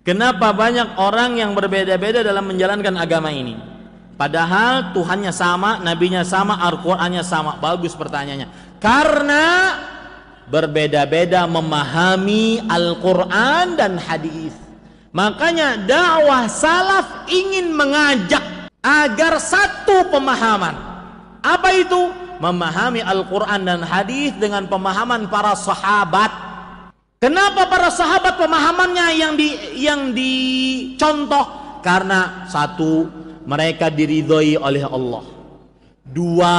Kenapa banyak orang yang berbeda-beda dalam menjalankan agama ini? Padahal Tuhannya sama, nabinya sama, Al-Qur'annya sama. Bagus pertanyaannya. Karena berbeda-beda memahami Al-Qur'an dan hadis. Makanya dakwah salaf ingin mengajak agar satu pemahaman. Apa itu? Memahami Al-Qur'an dan hadis dengan pemahaman para sahabat. Kenapa para sahabat pemahamannya yang dicontoh? Karena satu, mereka diridhoi oleh Allah. Dua,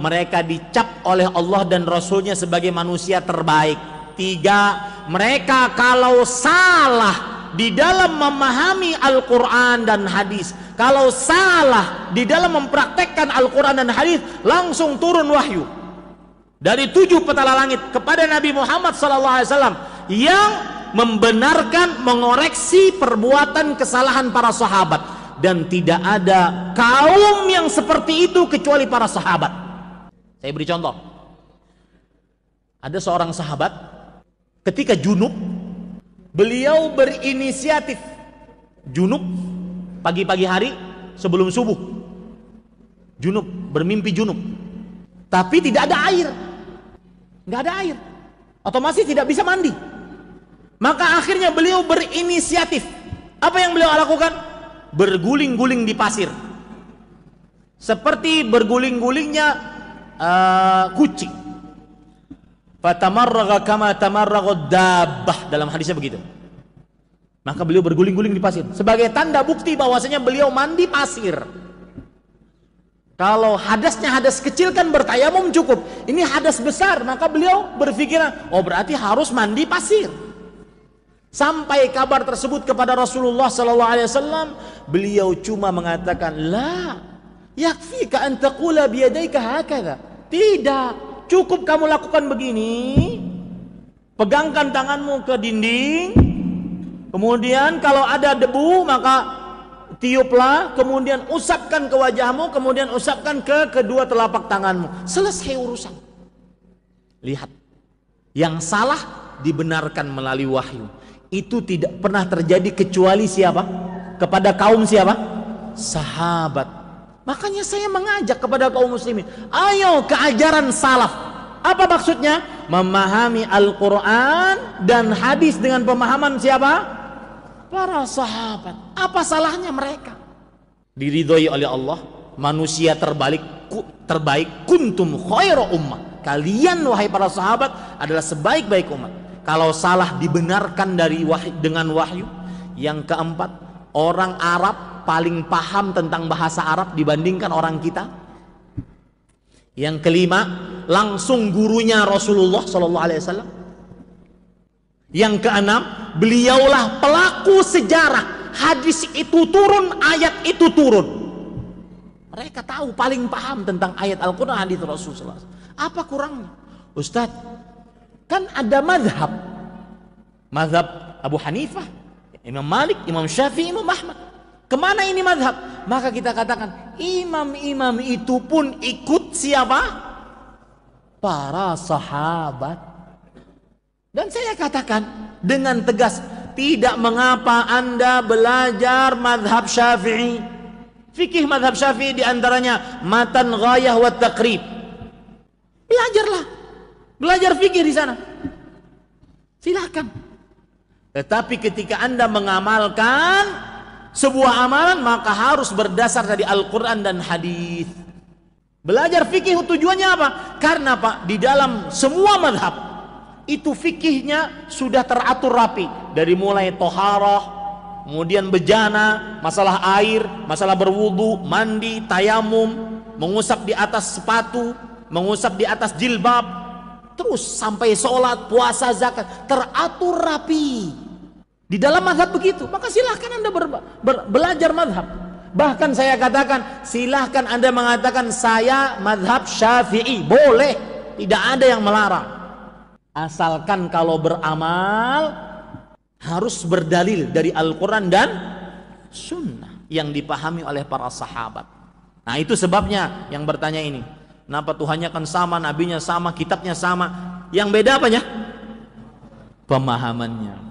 mereka dicap oleh Allah dan Rasulnya sebagai manusia terbaik. Tiga, mereka kalau salah di dalam memahami Al-Quran dan hadis, kalau salah di dalam mempraktekkan Al-Quran dan hadis, langsung turun wahyu dari 7 petala langit kepada Nabi Muhammad SAW yang membenarkan, mengoreksi perbuatan kesalahan para sahabat. Dan tidak ada kaum yang seperti itu kecuali para sahabat. Saya beri contoh. Ada seorang sahabat ketika junub, beliau berinisiatif junub pagi-pagi hari sebelum subuh, junub, bermimpi junub, tapi tidak ada air, nggak ada air, otomatis tidak bisa mandi. Maka akhirnya beliau berinisiatif. Apa yang beliau lakukan? Berguling-guling di pasir, seperti berguling-gulingnya kucing. Fatamarraga kama tamarragad dabbah, dalam hadisnya begitu. Maka beliau berguling-guling di pasir sebagai tanda bukti bahwasanya beliau mandi pasir. Kalau hadasnya hadas kecil kan bertayamum cukup. Ini hadas besar, maka beliau berpikiran, oh berarti harus mandi pasir. Sampai kabar tersebut kepada Rasulullah SAW, beliau cuma mengatakan, la yakfika an taqula biyadayka hakadha. Tidak, cukup kamu lakukan begini. Pegangkan tanganmu ke dinding, kemudian kalau ada debu maka tiuplah, kemudian usapkan ke wajahmu, kemudian usapkan ke kedua telapak tanganmu. Selesai urusan. Lihat, yang salah dibenarkan melalui wahyu. Itu tidak pernah terjadi kecuali siapa? Kepada kaum siapa? Sahabat. Makanya saya mengajak kepada kaum muslimin, ayo ke ajaran salaf. Apa maksudnya? Memahami Al-Quran dan hadis dengan pemahaman siapa? Para sahabat. Apa salahnya mereka? Diridhoi oleh Allah, manusia terbaik, kuntum khairu ummah. Kalian wahai para sahabat adalah sebaik-baik umat. Kalau salah dibenarkan dari dengan wahyu. Yang keempat, orang Arab paling paham tentang bahasa Arab dibandingkan orang kita. Yang kelima, langsung gurunya Rasulullah SAW. Yang keenam, beliaulah pelaku sejarah. Hadis itu turun, ayat itu turun. Mereka tahu, paling paham tentang ayat Al-Quran, hadis Rasulullah. Apa kurangnya? Ustaz, kan ada mazhab Abu Hanifah, Imam Malik, Imam Syafi'i, Imam Ahmad. Kemana ini mazhab? Maka kita katakan, imam-imam itu pun ikut siapa? Para sahabat. Dan saya katakan dengan tegas, tidak mengapa Anda belajar mazhab Syafi'i. Fikih mazhab Syafi'i diantaranya matan, ghayah, wa taqrib. Belajarlah. Belajar fikih di sana. Silakan. Tetapi ketika Anda mengamalkan sebuah amalan, maka harus berdasar dari Al-Quran dan hadis. Belajar fikih tujuannya apa? Karena Pak, di dalam semua mazhab itu fikihnya sudah teratur rapi. Dari mulai toharah, kemudian bejana, masalah air, masalah berwudu, mandi, tayamum, mengusap di atas sepatu, mengusap di atas jilbab, terus sampai sholat, puasa, zakat, teratur rapi. Di dalam mazhab begitu. Maka silahkan Anda belajar mazhab. Bahkan saya katakan, silahkan Anda mengatakan saya mazhab Syafi'i. Boleh, tidak ada yang melarang. Asalkan kalau beramal harus berdalil dari Al-Quran dan Sunnah yang dipahami oleh para sahabat. Nah itu sebabnya yang bertanya ini, kenapa Tuhannya kan sama, nabinya sama, kitabnya sama, yang beda apanya? Pemahamannya.